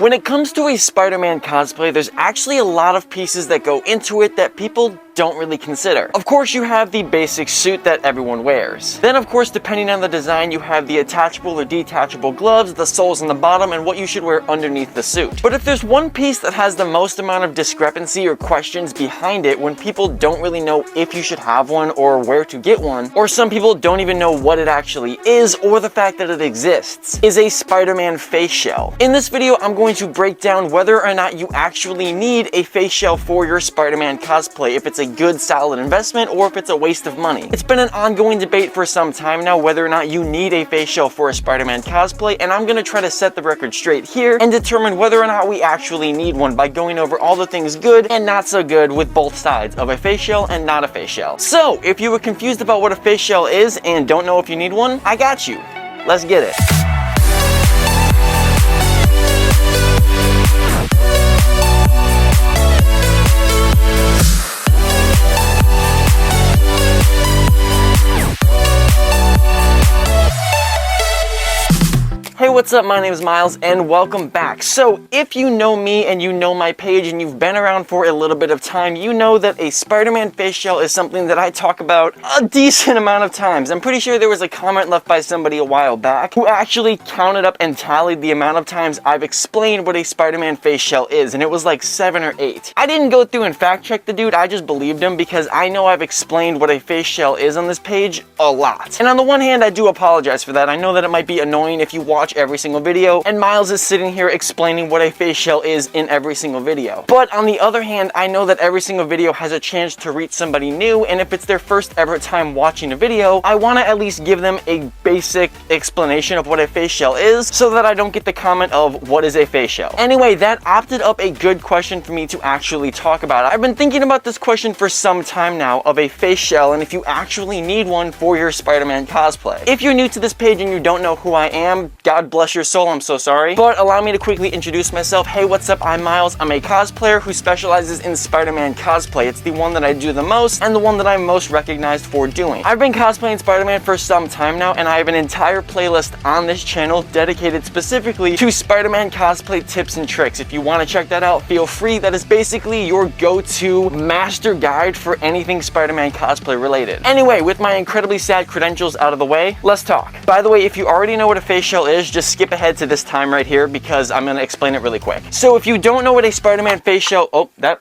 When it comes to a Spider-Man cosplay, there's actually a lot of pieces that go into it that people don't really consider. Of course, you have the basic suit that everyone wears. Then, of course, depending on the design, you have the attachable or detachable gloves, the soles on the bottom, and what you should wear underneath the suit. But if there's one piece that has the most amount of discrepancy or questions behind it when people don't really know if you should have one or where to get one, or some people don't even know what it actually is or the fact that it exists, is a Spider-Man face shell. In this video, I'm going to break down whether or not you actually need a face shell for your Spider-Man cosplay, if it's a good solid investment or if it's a waste of money. It's been an ongoing debate for some time now whether or not you need a face shell for a Spider-Man cosplay, and I'm going to try to set the record straight here and determine whether or not we actually need one by going over all the things good and not so good with both sides of a face shell and not a face shell. So, if you were confused about what a face shell is and don't know if you need one, I got you. Let's get it. Hey, what's up? My name is Miles and welcome back. So if you know me and you know my page and you've been around for a little bit of time, you know that a Spider-Man face shell is something that I talk about a decent amount of times. I'm pretty sure there was a comment left by somebody a while back who actually counted up and tallied the amount of times I've explained what a Spider-Man face shell is, and it was like 7 or 8. I didn't go through and fact check the dude, I just believed him because I know I've explained what a face shell is on this page a lot. And on the one hand, I do apologize for that. I know that it might be annoying if you watch every single video, and Miles is sitting here explaining what a face shell is in every single video. But on the other hand, I know that every single video has a chance to reach somebody new, and if it's their first ever time watching a video, I want to at least give them a basic explanation of what a face shell is so that I don't get the comment of what is a face shell. Anyway, that opted up a good question for me to actually talk about. I've been thinking about this question for some time now of a face shell and if you actually need one for your Spider-Man cosplay. If you're new to this page and you don't know who I am, God bless your soul, I'm so sorry. But allow me to quickly introduce myself. Hey, what's up? I'm Miles. I'm a cosplayer who specializes in Spider-Man cosplay. It's the one that I do the most and the one that I'm most recognized for doing. I've been cosplaying Spider-Man for some time now, and I have an entire playlist on this channel dedicated specifically to Spider-Man cosplay tips and tricks. If you want to check that out, feel free. That is basically your go-to master guide for anything Spider-Man cosplay related. Anyway, with my incredibly sad credentials out of the way, let's talk. By the way, if you already know what a face shell is, just skip ahead to this time right here because I'm going to explain it really quick. So if you don't know what a Spider-Man face shell... Oh, that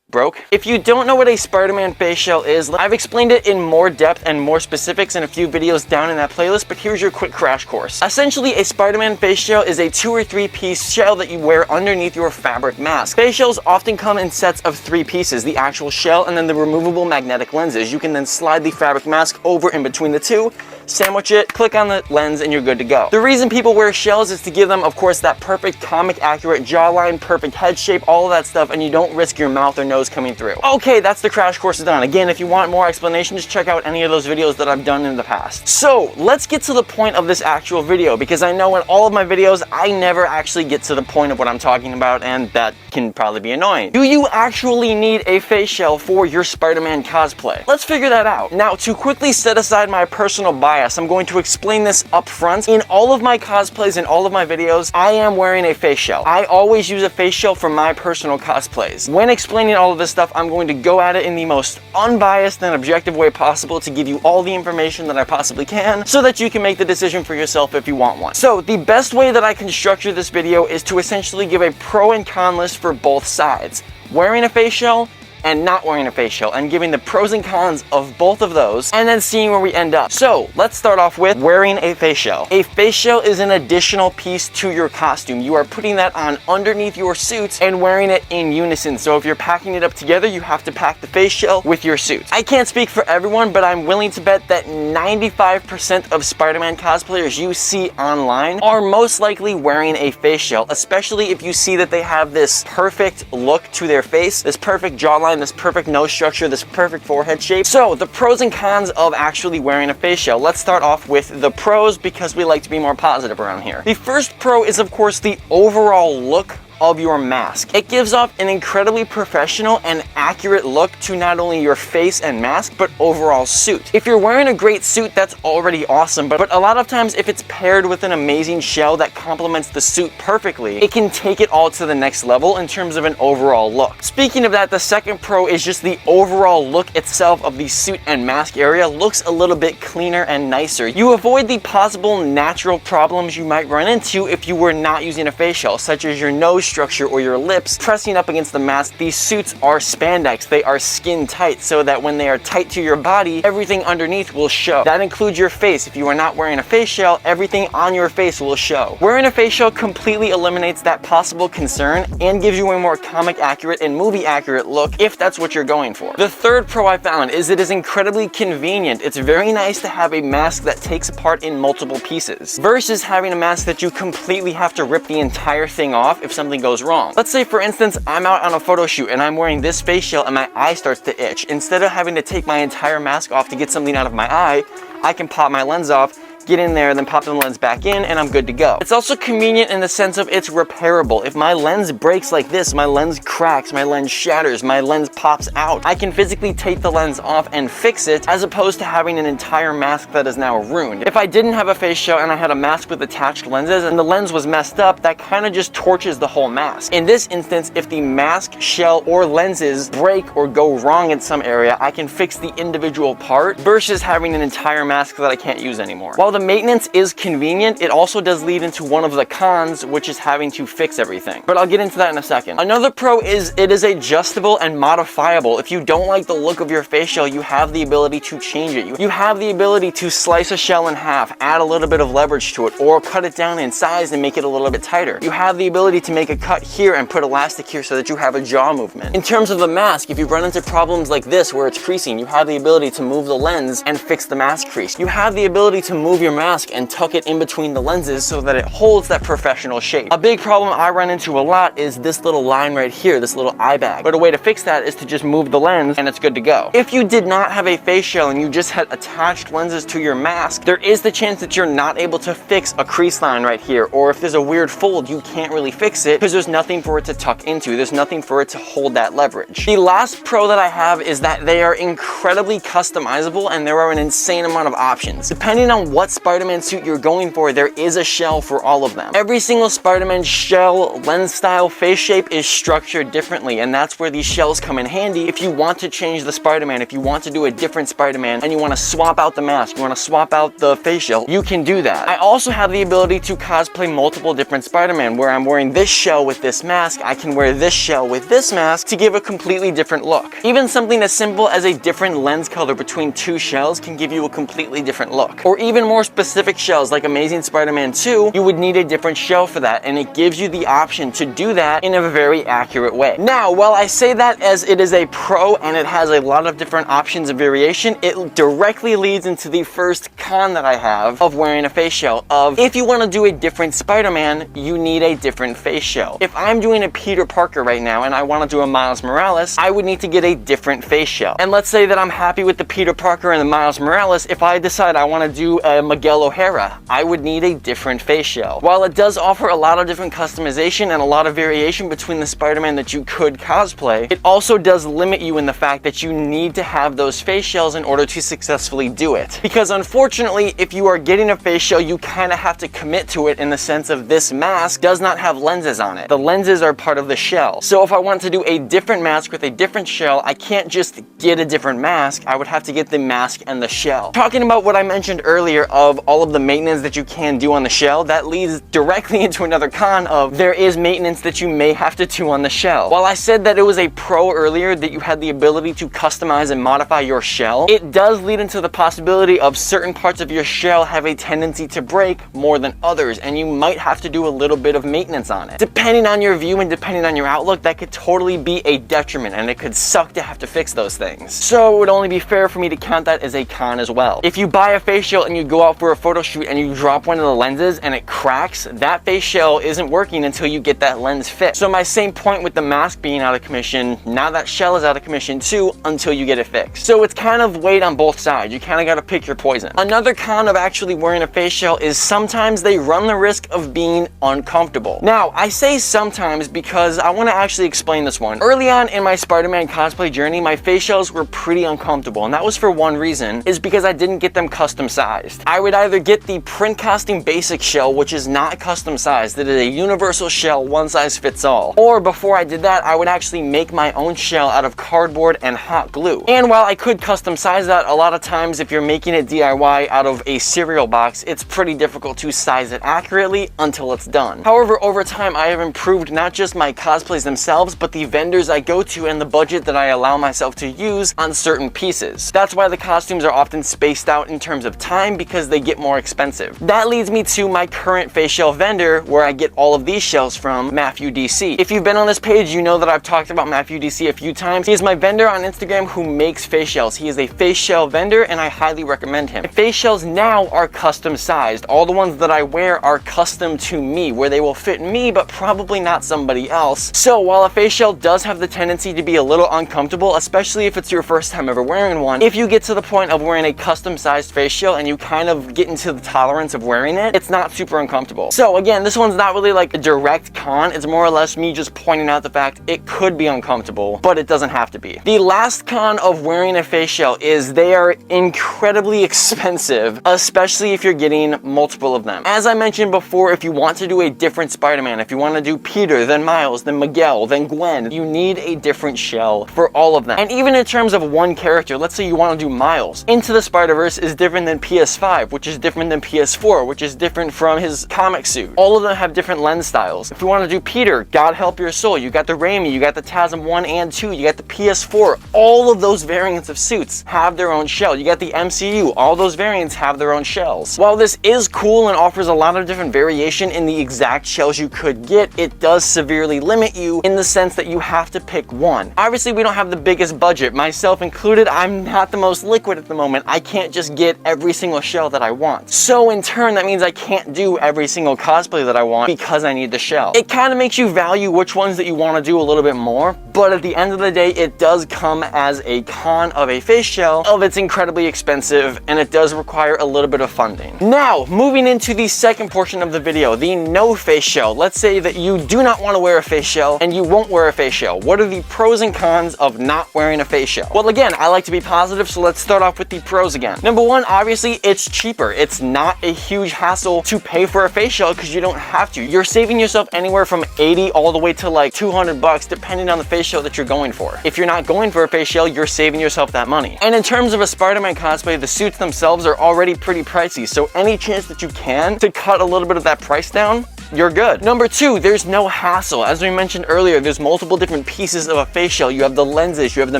broke. If you don't know what a Spider-Man face shell is, I've explained it in more depth and more specifics in a few videos down in that playlist, but here's your quick crash course. Essentially, a Spider-Man face shell is a 2 or 3 piece shell that you wear underneath your fabric mask. Face shells often come in sets of 3 pieces, the actual shell and then the removable magnetic lenses. You can then slide the fabric mask over in between the two, sandwich it, click on the lens, and you're good to go. The reason people wear shells is to give them, of course, that perfect comic accurate jawline, perfect head shape, all of that stuff, and you don't risk your mouth or nose coming through. Okay, that's the crash course done. Again, if you want more explanation, just check out any of those videos that I've done in the past. So let's get to the point of this actual video, because I know in all of my videos, I never actually get to the point of what I'm talking about, and that can probably be annoying. Do you actually need a face shell for your Spider-Man cosplay? Let's figure that out. Now, to quickly set aside my personal bias, I'm going to explain this up front. In all of my cosplays and all of my videos, I am wearing a face shell. I always use a face shell for my personal cosplays. When explaining all of this stuff, I'm going to go at it in the most unbiased and objective way possible to give you all the information that I possibly can so that you can make the decision for yourself if you want one. So the best way that I can structure this video is to essentially give a pro and con list for both sides. Wearing a face shell and not wearing a face shell, and giving the pros and cons of both of those, and then seeing where we end up. So let's start off with wearing a face shell. A face shell is an additional piece to your costume. You are putting that on underneath your suit and wearing it in unison. So if you're packing it up together, you have to pack the face shell with your suit. I can't speak for everyone, but I'm willing to bet that 95% of Spider-Man cosplayers you see online are most likely wearing a face shell, especially if you see that they have this perfect look to their face, this perfect jawline, this perfect nose structure, this perfect forehead shape. So the pros and cons of actually wearing a face shell. Let's start off with the pros because we like to be more positive around here. The first pro is, of course, the overall look of your mask. It gives off an incredibly professional and accurate look to not only your face and mask, but overall suit. If you're wearing a great suit, that's already awesome, but a lot of times if it's paired with an amazing shell that complements the suit perfectly, it can take it all to the next level in terms of an overall look. Speaking of that, the second pro is just the overall look itself of the suit and mask area looks a little bit cleaner and nicer. You avoid the possible natural problems you might run into if you were not using a face shell, such as your nose structure or your lips pressing up against the mask. These suits are spandex. They are skin tight, so that when they are tight to your body, everything underneath will show. That includes your face. If you are not wearing a face shell, everything on your face will show. Wearing a face shell completely eliminates that possible concern and gives you a more comic accurate and movie accurate look if that's what you're going for. The third pro I found is it is incredibly convenient. It's very nice to have a mask that takes apart in multiple pieces versus having a mask that you completely have to rip the entire thing off if something goes wrong. Let's say for instance, I'm out on a photo shoot and I'm wearing this face shell and my eye starts to itch. Instead of having to take my entire mask off to get something out of my eye, I can pop my lens off, get in there, then pop the lens back in, and I'm good to go. It's also convenient in the sense of it's repairable. If my lens breaks like this, my lens cracks, my lens shatters, my lens pops out, I can physically take the lens off and fix it, as opposed to having an entire mask that is now ruined. If I didn't have a face shell and I had a mask with attached lenses and the lens was messed up, that kind of just torches the whole mask. In this instance, if the mask, shell, or lenses break or go wrong in some area, I can fix the individual part versus having an entire mask that I can't use anymore. While the maintenance is convenient, it also does lead into one of the cons, which is having to fix everything. But I'll get into that in a second. Another pro is it is adjustable and modifiable. If you don't like the look of your face shell, you have the ability to change it. You have the ability to slice a shell in half, add a little bit of leverage to it, or cut it down in size and make it a little bit tighter. You have the ability to make a cut here and put elastic here so that you have a jaw movement. In terms of the mask, if you run into problems like this where it's creasing, you have the ability to move the lens and fix the mask crease. You have the ability to move your mask and tuck it in between the lenses so that it holds that professional shape. A big problem I run into a lot is this little line right here, this little eye bag. But a way to fix that is to just move the lens and it's good to go. If you did not have a face shell and you just had attached lenses to your mask, there is the chance that you're not able to fix a crease line right here, or if there's a weird fold, you can't really fix it because there's nothing for it to tuck into. There's nothing for it to hold that leverage. The last pro that I have is that they are incredibly customizable and there are an insane amount of options. Depending on what Spider-Man suit you're going for, there is a shell for all of them. Every single Spider-Man shell, lens style, face shape is structured differently, and that's where these shells come in handy if you want to change the Spider-Man, if you want to do a different Spider-Man and you want to swap out the mask, you want to swap out the face shell, you can do that. I also have the ability to cosplay multiple different Spider-Man, where I'm wearing this shell with this mask, I can wear this shell with this mask to give a completely different look. Even something as simple as a different lens color between two shells can give you a completely different look. Or even more specific shells like Amazing Spider-Man 2, you would need a different shell for that, and it gives you the option to do that in a very accurate way. Now, while I say that as it is a pro and it has a lot of different options of variation, it directly leads into the first con that I have of wearing a face shell. Of if you want to do a different Spider-Man, you need a different face shell. If I'm doing a Peter Parker right now and I want to do a Miles Morales, I would need to get a different face shell. And let's say that I'm happy with the Peter Parker and the Miles Morales. If I decide I want to do a Miguel O'Hara, I would need a different face shell. While it does offer a lot of different customization and a lot of variation between the Spider-Man that you could cosplay, it also does limit you in the fact that you need to have those face shells in order to successfully do it. Because unfortunately, if you are getting a face shell, you kind of have to commit to it in the sense of this mask does not have lenses on it. The lenses are part of the shell. So if I want to do a different mask with a different shell, I can't just get a different mask. I would have to get the mask and the shell. Talking about what I mentioned earlier of all of the maintenance that you can do on the shell, that leads directly into another con of there is maintenance that you may have to do on the shell. While I said that it was a pro earlier that you had the ability to customize and modify your shell, it does lead into the possibility of certain parts of your shell have a tendency to break more than others, and you might have to do a little bit of maintenance on it. Depending on your view and depending on your outlook, that could totally be a detriment, and it could suck to have to fix those things. So it would only be fair for me to count that as a con as well. If you buy a face shell and you go out for a photo shoot and you drop one of the lenses and it cracks, that face shell isn't working until you get that lens fixed. So my same point with the mask being out of commission, now that shell is out of commission too until you get it fixed. So it's kind of weighed on both sides. You kind of got to pick your poison. Another con of actually wearing a face shell is sometimes they run the risk of being uncomfortable. Now, I say sometimes because I want to actually explain this one. Early on in my Spider-Man cosplay journey, my face shells were pretty uncomfortable, and that was for one reason, is because I didn't get them custom sized. I would either get the print casting basic shell, which is not custom sized, that is a universal shell, one size fits all. Or before I did that, I would actually make my own shell out of cardboard and hot glue. And while I could custom size that, a lot of times if you're making it DIY out of a cereal box, it's pretty difficult to size it accurately until it's done. However, over time I have improved not just my cosplays themselves, but the vendors I go to and the budget that I allow myself to use on certain pieces. That's why the costumes are often spaced out in terms of time, because they get more expensive. That leads me to my current face shell vendor, where I get all of these shells from, Matthew DC. If you've been on this page, you know that I've talked about Matthew DC a few times. He is my vendor on Instagram who makes face shells. He is a face shell vendor and I highly recommend him. Face shells now are custom sized. All the ones that I wear are custom to me, where they will fit me but probably not somebody else. So while a face shell does have the tendency to be a little uncomfortable, especially if it's your first time ever wearing one, if you get to the point of wearing a custom sized face shell and you kind of get into the tolerance of wearing it, it's not super uncomfortable. So again, this one's not really like a direct con. It's more or less me just pointing out the fact it could be uncomfortable, but it doesn't have to be. The last con of wearing a face shell is they are incredibly expensive, especially if you're getting multiple of them. As I mentioned before, if you want to do a different Spider-Man, if you want to do Peter, then Miles, then Miguel, then Gwen, you need a different shell for all of them. And even in terms of one character, let's say you want to do Miles, Into the Spider-Verse is different than PS5, which is different than PS4, which is different from his comic suit. All of them have different lens styles. If you want to do Peter, God Help Your Soul, you got the Raimi, you got the TASM 1 and 2, you got the PS4, all of those variants of suits have their own shell. You got the MCU, all those variants have their own shells. While this is cool and offers a lot of different variation in the exact shells you could get, it does severely limit you in the sense that you have to pick one. Obviously, we don't have the biggest budget, myself included. I'm not the most liquid at the moment. I can't just get every single shell that I want. So in turn, that means I can't do every single cosplay that I want because I need the shell. It kind of makes you value which ones that you want to do a little bit more, but at the end of the day, it does come as a con of a face shell of it's incredibly expensive and it does require a little bit of funding. Now, moving into the second portion of the video, the no face shell. Let's say that you do not want to wear a face shell and you won't wear a face shell. What are the pros and cons of not wearing a face shell? Well, again, I like to be positive, so let's start off with the pros again. Number one, obviously, it's cheaper. It's not a huge hassle to pay for a face shell because you don't have to. You're saving yourself anywhere from 80 all the way to like 200 bucks depending on the face shell that you're going for. If you're not going for a face shell, you're saving yourself that money. And in terms of a Spider-Man cosplay, the suits themselves are already pretty pricey, so any chance that you can to cut a little bit of that price down, you're good. Number two, there's no hassle. As we mentioned earlier, there's multiple different pieces of a face shell. You have the lenses, you have the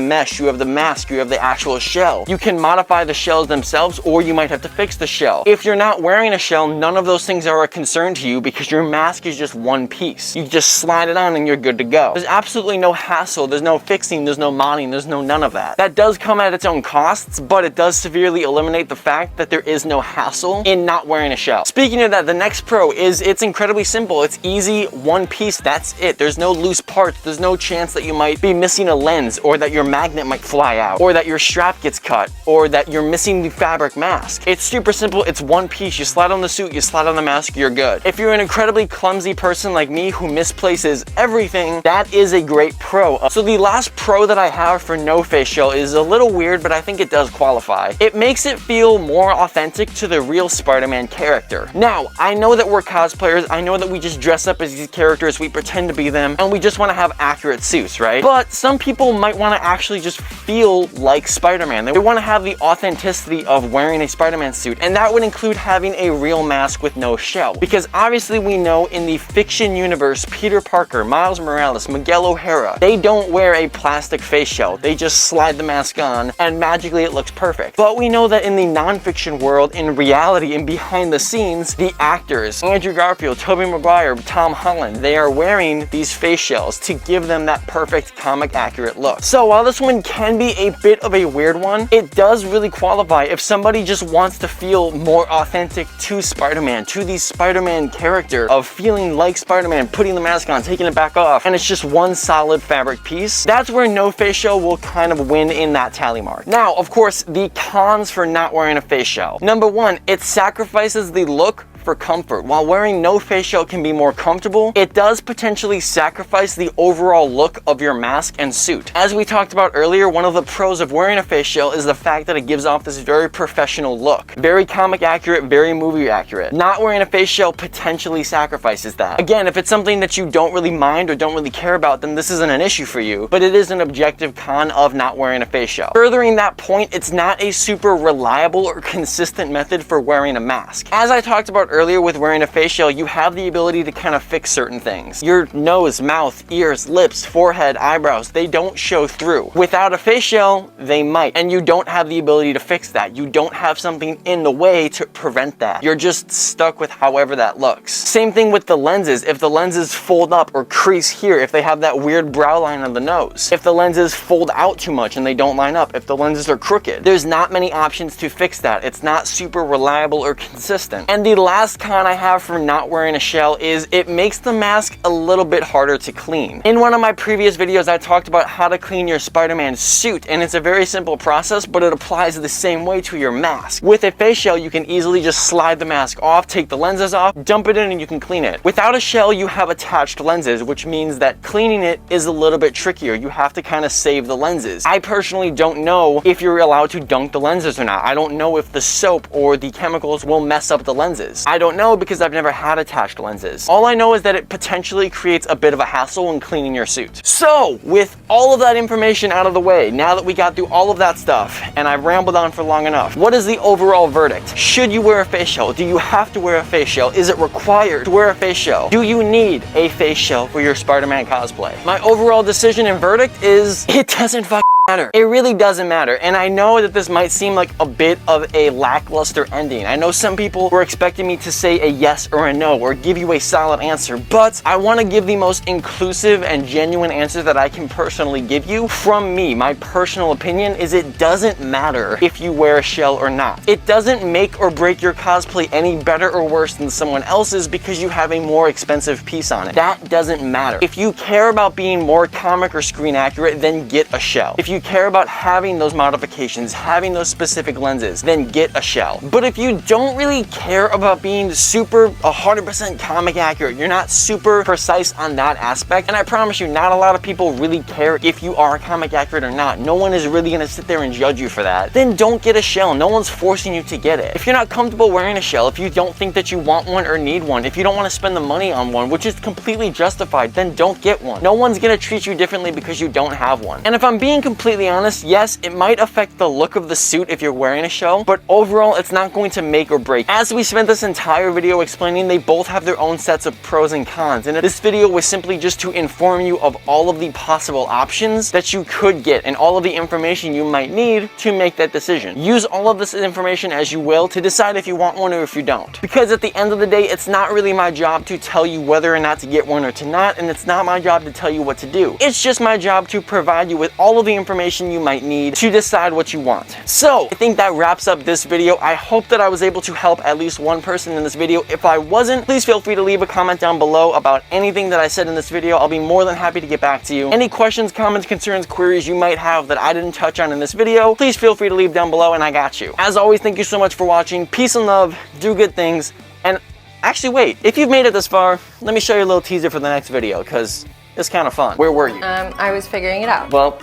mesh, you have the mask, you have the actual shell. You can modify the shells themselves, or you might have to fix the shell. If you're not wearing a shell, none of those things are a concern to you because your mask is just one piece. You just slide it on and you're good to go. There's absolutely no hassle. There's no fixing, there's no modding, there's no none of that. That does come at its own costs, but it does severely eliminate the fact that there is no hassle in not wearing a shell. Speaking of that, the next pro is it's incredibly simple. It's easy, one piece, that's it. There's no loose parts. There's no chance that you might be missing a lens, or that your magnet might fly out, or that your strap gets cut, or that you're missing the fabric mask. It's super simple. It's one piece. You slide on the suit, you slide on the mask, you're good. If you're an incredibly clumsy person like me who misplaces everything, that is a great pro. So the last pro that I have for no face shell is a little weird, but I think it does qualify. It makes it feel more authentic to the real Spider-Man character. Now, I know that we're cosplayers. I know that we just dress up as these characters, we pretend to be them, and we just want to have accurate suits, right? But some people might want to actually just feel like Spider-Man. They want to have the authenticity of wearing a Spider-Man suit, and that would include having a real mask with no shell. Because obviously we know in the fiction universe, Peter Parker, Miles Morales, Miguel O'Hara, they don't wear a plastic face shell. They just slide the mask on and magically it looks perfect. But we know that in the non-fiction world, in reality and behind the scenes, the actors, Andrew Garfield, Tobey Tobey Maguire, Tom Holland, they are wearing these face shells to give them that perfect comic accurate look. So while this one can be a bit of a weird one, it does really qualify if somebody just wants to feel more authentic to Spider-Man, to the Spider-Man character of feeling like Spider-Man, putting the mask on, taking it back off, and it's just one solid fabric piece. That's where no face shell will kind of win in that tally mark. Now, of course, the cons for not wearing a face shell. Number one, it sacrifices the look for comfort. While wearing no face shell can be more comfortable, it does potentially sacrifice the overall look of your mask and suit. As we talked about earlier, one of the pros of wearing a face shell is the fact that it gives off this very professional look. Very comic accurate, very movie accurate. Not wearing a face shell potentially sacrifices that. Again, if it's something that you don't really mind or don't really care about, then this isn't an issue for you, but it is an objective con of not wearing a face shell. Furthering that point, it's not a super reliable or consistent method for wearing a mask. As I talked about earlier with wearing a face shell, you have the ability to kind of fix certain things. Your nose, mouth, ears, lips, forehead, eyebrows, they don't show through. Without a face shell, they might, and you don't have the ability to fix that. You don't have something in the way to prevent that. You're just stuck with however that looks. Same thing with the lenses. If the lenses fold up or crease here, if they have that weird brow line on the nose, if the lenses fold out too much and they don't line up, if the lenses are crooked, there's not many options to fix that. It's not super reliable or consistent. And the last con I have for not wearing a shell is it makes the mask a little bit harder to clean. In one of my previous videos, I talked about how to clean your Spider-Man suit, and it's a very simple process, but it applies the same way to your mask. With a face shell, you can easily just slide the mask off, take the lenses off, dump it in, and you can clean it. Without a shell, you have attached lenses, which means that cleaning it is a little bit trickier. You have to kind of save the lenses. I personally don't know if you're allowed to dunk the lenses or not. I don't know if the soap or the chemicals will mess up the lenses. I don't know because I've never had attached lenses. All I know is that it potentially creates a bit of a hassle when cleaning your suit. So, with all of that information out of the way, now that we got through all of that stuff, and I've rambled on for long enough, what is the overall verdict? Should you wear a face shell? Do you have to wear a face shell? Is it required to wear a face shell? Do you need a face shell for your Spider-Man cosplay? My overall decision and verdict is, it doesn't fucking matter. It really doesn't matter. And I know that this might seem like a bit of a lackluster ending. I know some people were expecting me to say a yes or a no or give you a solid answer, but I want to give the most inclusive and genuine answer that I can personally give you from me. My personal opinion is it doesn't matter if you wear a shell or not. It doesn't make or break your cosplay any better or worse than someone else's because you have a more expensive piece on it. That doesn't matter. If you care about being more comic or screen accurate, then get a shell. If you care about having those modifications, having those specific lenses, then get a shell. But if you don't really care about being super 100% comic accurate, you're not super precise on that aspect, and I promise you, not a lot of people really care if you are comic accurate or not. No one is really gonna sit there and judge you for that. Then don't get a shell. No one's forcing you to get it. If you're not comfortable wearing a shell, if you don't think that you want one or need one, if you don't want to spend the money on one, which is completely justified, then don't get one. No one's gonna treat you differently because you don't have one. And if I'm being completely honest, yes, it might affect the look of the suit if you're wearing a shell, but overall, it's not going to make or break. As we spent this entire video explaining, they both have their own sets of pros and cons, and this video was simply just to inform you of all of the possible options that you could get and all of the information you might need to make that decision. Use all of this information as you will to decide if you want one or if you don't. Because at the end of the day, it's not really my job to tell you whether or not to get one or to not, and it's not my job to tell you what to do. It's just my job to provide you with all of the information you might need to decide what you want. So, I think that wraps up this video. I hope that I was able to help at least one person in this video. If I wasn't, please feel free to leave a comment down below about anything that I said in this video. I'll be more than happy to get back to you. Any questions, comments, concerns, queries you might have that I didn't touch on in this video, please feel free to leave down below and I got you. As always, thank you so much for watching. Peace and love, do good things, and actually wait, if you've made it this far, let me show you a little teaser for the next video, because it's kind of fun. Where were you? I was figuring it out. Well,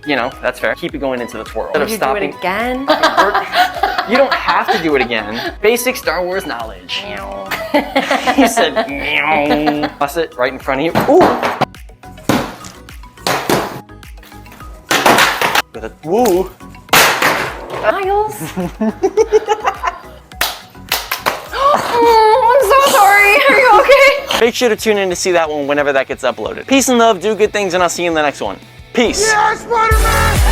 you know, that's fair. Keep it going into the twirl. Did you do it again? You don't have to do it again. Basic Star Wars knowledge. He said, meow. Bust it right in front of you. Ooh. With a woo. Miles. Oh, I'm so sorry. Are you okay? Make sure to tune in to see that one whenever that gets uploaded. Peace and love, do good things, and I'll see you in the next one. Peace. Yeah, Spider-Man!